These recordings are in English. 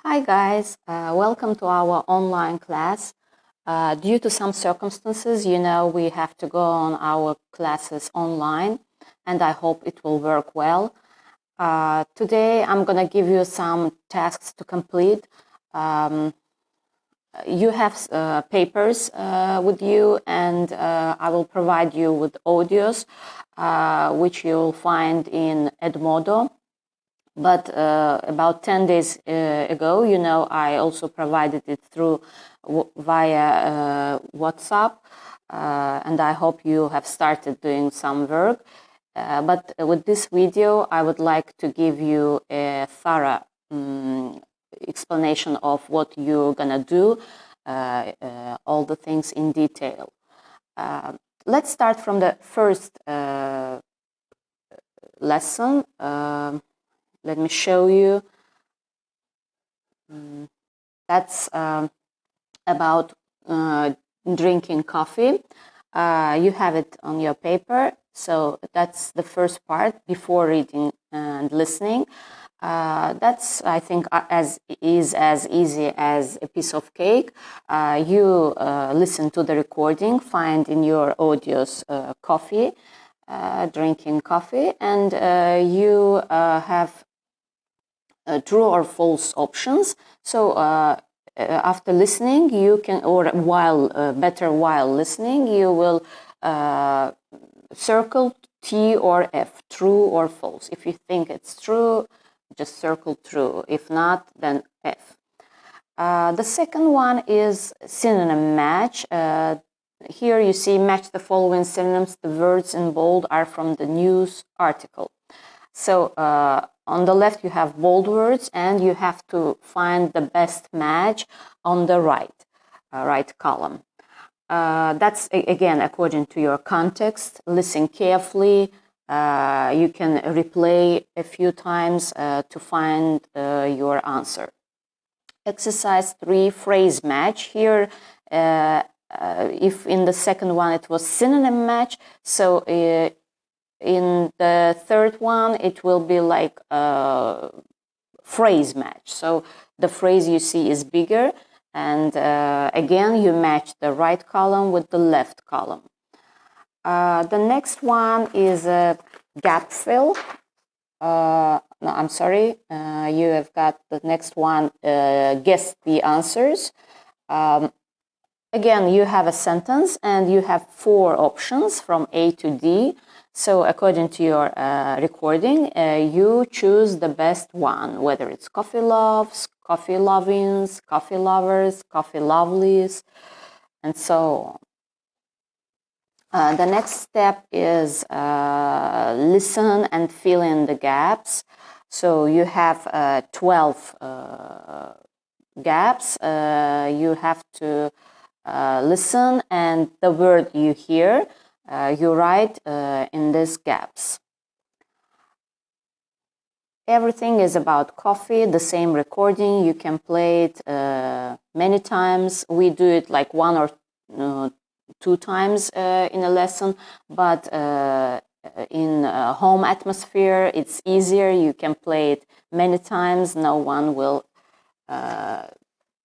Hi guys, welcome to our online class. Due to some circumstances, we have to go on our classes online, and I hope it will work well. Today I'm going to give you some tasks to complete. You have papers with you, and I will provide you with audios, which you'll find in Edmodo. But about 10 days ago, I also provided it via WhatsApp, and I hope you have started doing some work. But with this video, I would like to give you a thorough explanation of what you're gonna do, all the things in detail. Let's start from the first lesson. Let me show you. That's about drinking coffee. You have it on your paper. So that's the first part before reading and listening. That's, I think, as easy as a piece of cake. You listen to the recording, find in your audios coffee, drinking coffee, and you have true or false options. So after listening, you can, or while listening, you will circle T or F, true or false. If you think it's true, just circle true. If not, then F. The second one is synonym match. Here you see match the following synonyms. The words in bold are from the news article. So on the left you have bold words, and you have to find the best match on the right column. That's again according to your context. Listen carefully. You can replay a few times to find your answer. Exercise 3, phrase match. Here, if in the second one it was synonym match, so in the third one it will be like a phrase match. So the phrase you see is bigger, and again you match the right column with the left column. The next one is a gap fill. No, I'm sorry. You have got the next one, guess the answers. Again, you have a sentence and you have 4 options from A to D. So according to your recording, you choose the best one, whether it's coffee loves, coffee lovings, coffee lovers, coffee lovelies, and so on. The next step is listen and fill in the gaps. So you have 12 gaps. You have to listen, and the word you hear, you write in these gaps. Everything is about coffee, the same recording. You can play it many times. We do it like 1 or 2 times in a lesson, but in a home atmosphere, it's easier. You can play it many times. No one will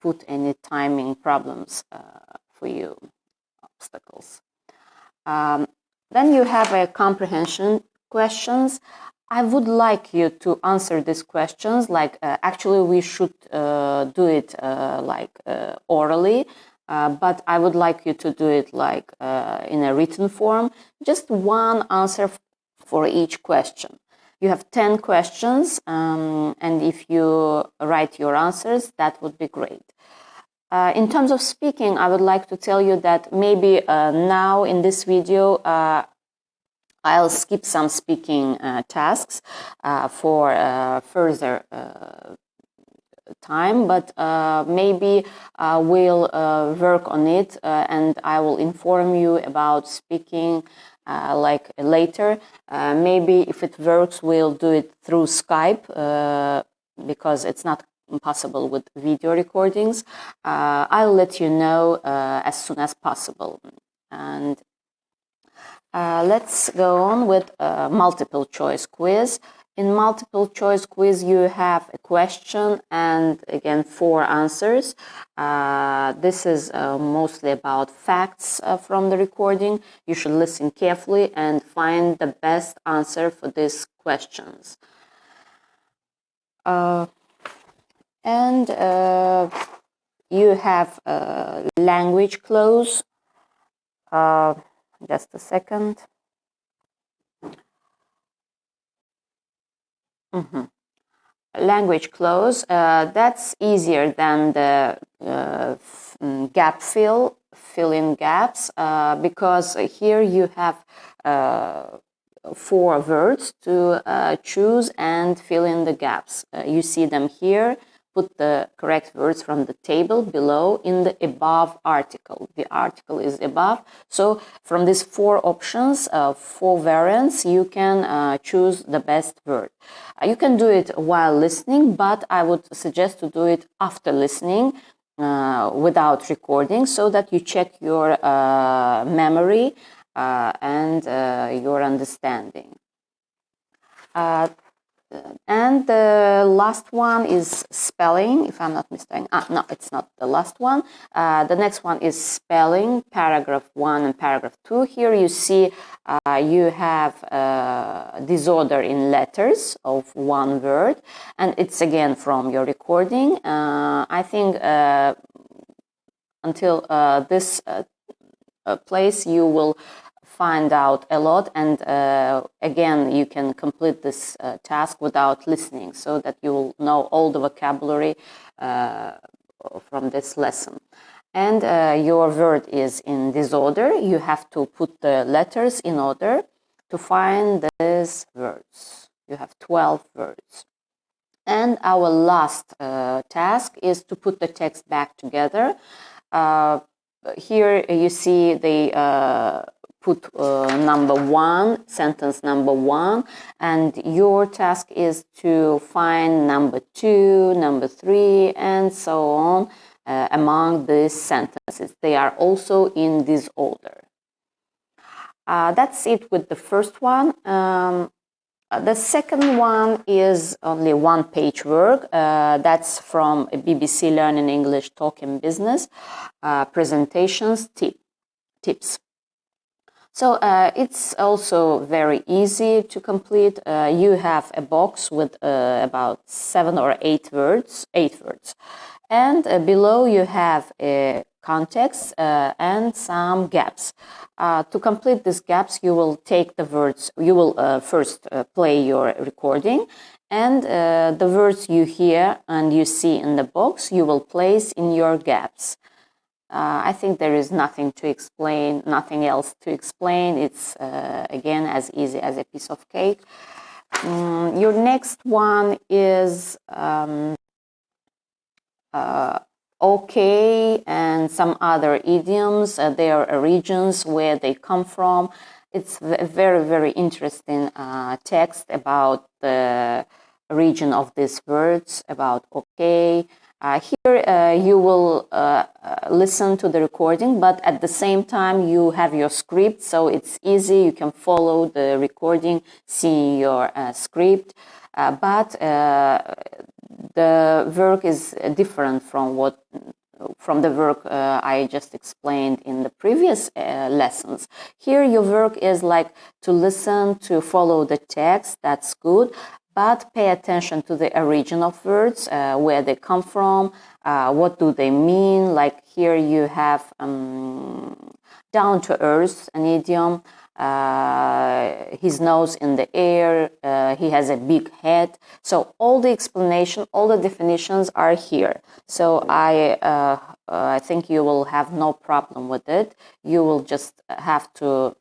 put any timing problems for you, obstacles. Then you have a comprehension questions. I would like you to answer these questions like actually we should do it orally, but I would like you to do it like in a written form. Just one answer for each question. You have 10 questions, and if you write your answers, that would be great. In terms of speaking, I would like to tell you that maybe now in this video, I'll skip some speaking tasks for further time, but maybe we'll work on it, and I will inform you about speaking like later. Maybe if it works, we'll do it through Skype because it's not possible with video recordings. I'll let you know as soon as possible. And let's go on with a multiple choice quiz. In multiple choice quiz, you have a question and again 4 answers. This is mostly about facts from the recording. You should listen carefully and find the best answer for these questions. And you have language clause. Just a second. Language clause, that's easier than the gap fill in gaps, because here you have 4 words to choose and fill in the gaps. You see them here. Put the correct words from the table below in the above article. The article is above. So from these 4 options, 4 variants, you can choose the best word. You can do it while listening, but I would suggest to do it after listening without recording, so that you check your memory and your understanding. And the last one is spelling, if I'm not mistaken. No, it's not the last one. The next one is spelling, paragraph 1 and paragraph 2. Here you see you have disorder in letters of 1 word, and it's again from your recording. I think until this place you will find out a lot, and again you can complete this task without listening, so that you will know all the vocabulary from this lesson. And your word is in disorder. You have to put the letters in order to find these words. You have 12 words. And our last task is to put the text back together. Here you see the put number 1, sentence number 1, and your task is to find number 2, number 3, and so on among these sentences. They are also in this order. That's it with the first one. The second one is only 1-page work. That's from BBC Learning English Talking Business, presentations, tips. So it's also very easy to complete. You have a box with about 7 or 8 words, and below you have a context and some gaps. To complete these gaps, you will take the words. You will first play your recording, and the words you hear and you see in the box, you will place in your gaps. I think there is nothing to explain, nothing else to explain. It's, again, as easy as a piece of cake. Your next one is okay and some other idioms. There are regions where they come from. It's a very, very interesting text about the region of these words, about okay. Here you will listen to the recording, but at the same time you have your script, so it's easy. You can follow the recording, see your script, but the work is different from the work I just explained in the previous lessons. Here your work is like to listen, to follow the text. That's good. But pay attention to the origin of words, where they come from, what do they mean. Like here you have down to earth, an idiom, his nose in the air, he has a big head. So all the explanation, all the definitions are here. So I think you will have no problem with it. You will just have to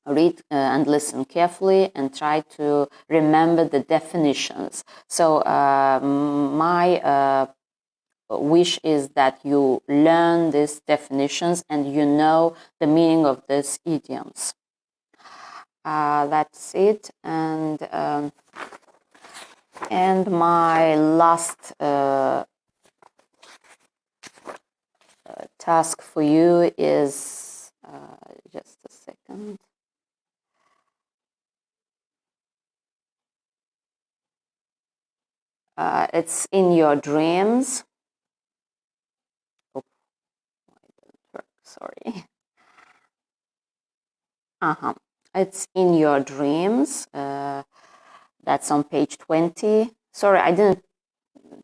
read and listen carefully and try to remember the definitions. So my wish is that you learn these definitions and you know the meaning of these idioms. That's it. And my last task for you is just a second. It's in your dreams. Oh, it didn't work, sorry. It's in your dreams. That's on page 20. Sorry, I didn't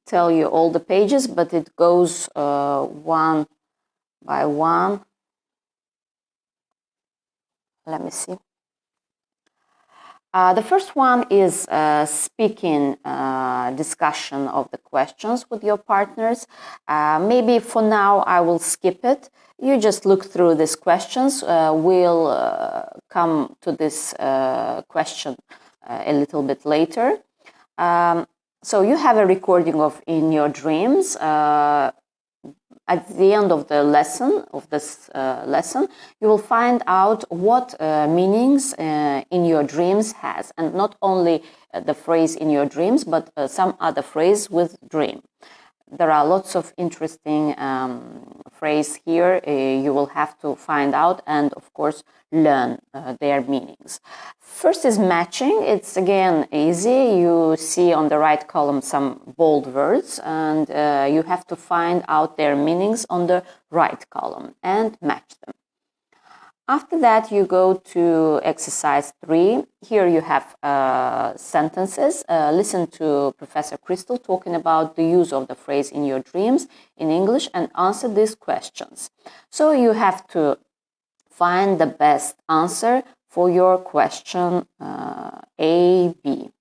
tell you all the pages, but it goes one by one. Let me see. The first one is speaking discussion of the questions with your partners. Maybe for now I will skip it. You just look through these questions. We'll come to this question a little bit later. So you have a recording of In Your Dreams. At the end of the lesson, you will find out what meanings in your dreams has, and not only the phrase in your dreams, but some other phrase with dream. There are lots of interesting phrases here. You will have to find out and, of course, learn their meanings. First is matching. It's again easy. You see on the right column some bold words, and you have to find out their meanings on the right column and match them. After that, you go to exercise 3. Here you have sentences. Listen to Professor Crystal talking about the use of the phrase in your dreams in English and answer these questions. So you have to find the best answer for your question A, B.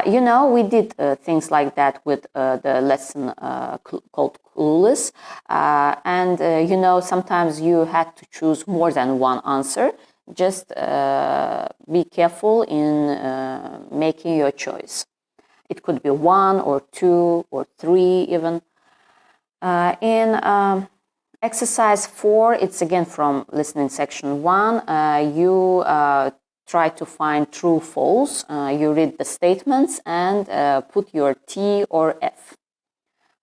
You know, we did things like that with the lesson called Clueless. You know, sometimes you had to choose more than one answer. Just be careful in making your choice. It could be 1 or 2 or 3 even. In exercise 4, it's again from listening section 1. You try to find true, false. You read the statements and put your T or F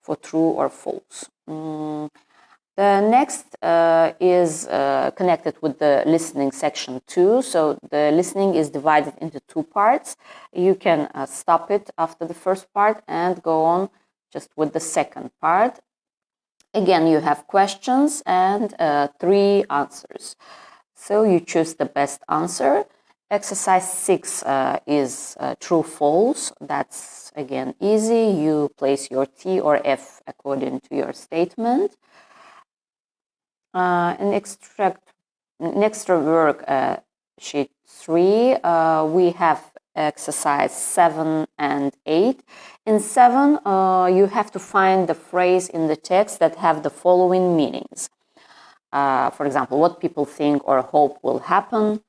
for true or false. The next is connected with the listening section 2. So the listening is divided into 2 parts. You can stop it after the first part and go on just with the second part. Again, you have questions and 3 answers. So you choose the best answer. Exercise 6 is true, false. That's again easy. You place your T or F according to your statement. In extra work sheet 3, we have exercise 7 and 8. In 7, you have to find the phrase in the text that have the following meanings. For example, what people think or hope will happen,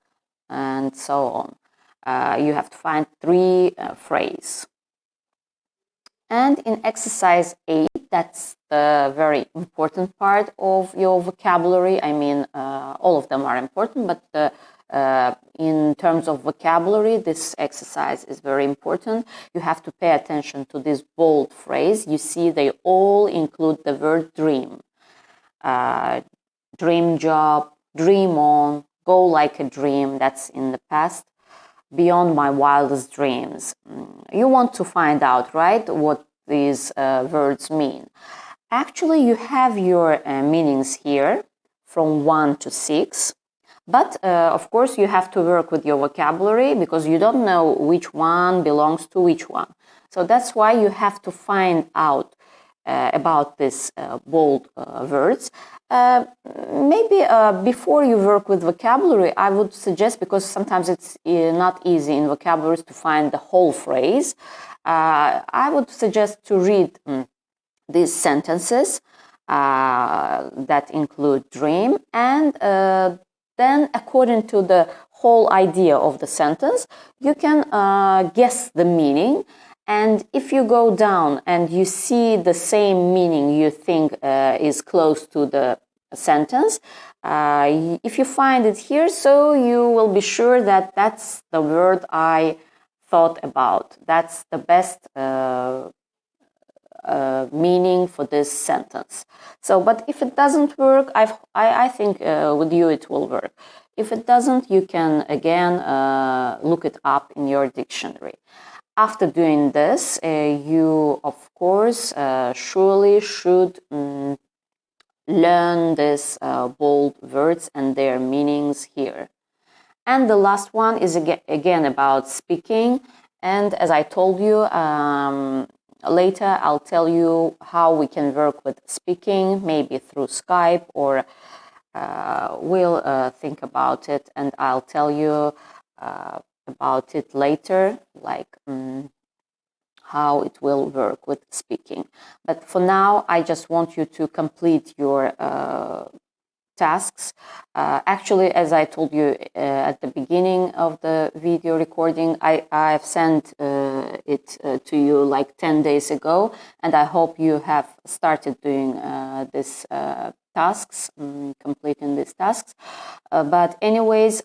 and so on. You have to find 3 phrases. And in exercise 8, that's the very important part of your vocabulary. I mean, all of them are important, but in terms of vocabulary, this exercise is very important. You have to pay attention to this bold phrase. You see, they all include the word dream. Dream job, dream on, go like a dream, that's in the past. Beyond my wildest dreams. You want to find out, right, what these words mean. Actually, you have your meanings here from 1 to 6. But, of course, you have to work with your vocabulary because you don't know which one belongs to which one. So that's why you have to find out about these bold words. Maybe before you work with vocabulary, I would suggest, because sometimes it's not easy in vocabularies to find the whole phrase, I would suggest to read these sentences that include dream, and then according to the whole idea of the sentence, you can guess the meaning. And if you go down and you see the same meaning you think is close to the sentence, if you find it here, so you will be sure that that's the word I thought about. That's the best meaning for this sentence. So, but if it doesn't work, I think with you it will work. If it doesn't, you can again look it up in your dictionary. After doing this, you, of course, surely should learn these bold words and their meanings here. And the last one is again about speaking. And as I told you, later I'll tell you how we can work with speaking, maybe through Skype, or we'll think about it and I'll tell you about it later, like how it will work with speaking. But for now, I just want you to complete your tasks. Actually, as I told you at the beginning of the video recording, I've sent it to you like 10 days ago, and I hope you have started doing these tasks, completing these tasks. But anyways,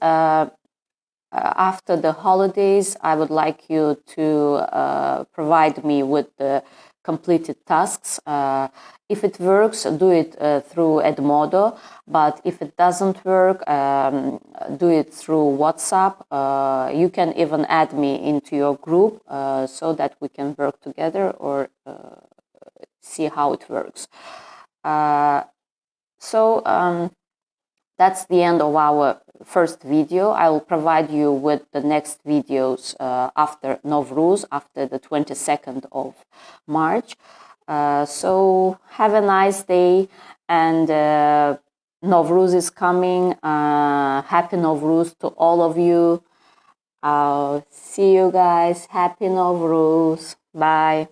after the holidays, I would like you to provide me with the completed tasks. If it works, do it through Edmodo, but if it doesn't work, do it through WhatsApp. You can even add me into your group so that we can work together or see how it works. So that's the end of our first video. I will provide you with the next videos after Novruz, after the 22nd of March. So have a nice day, and Novruz is coming. Happy Novruz to all of you. See you guys. Happy Novruz. Bye.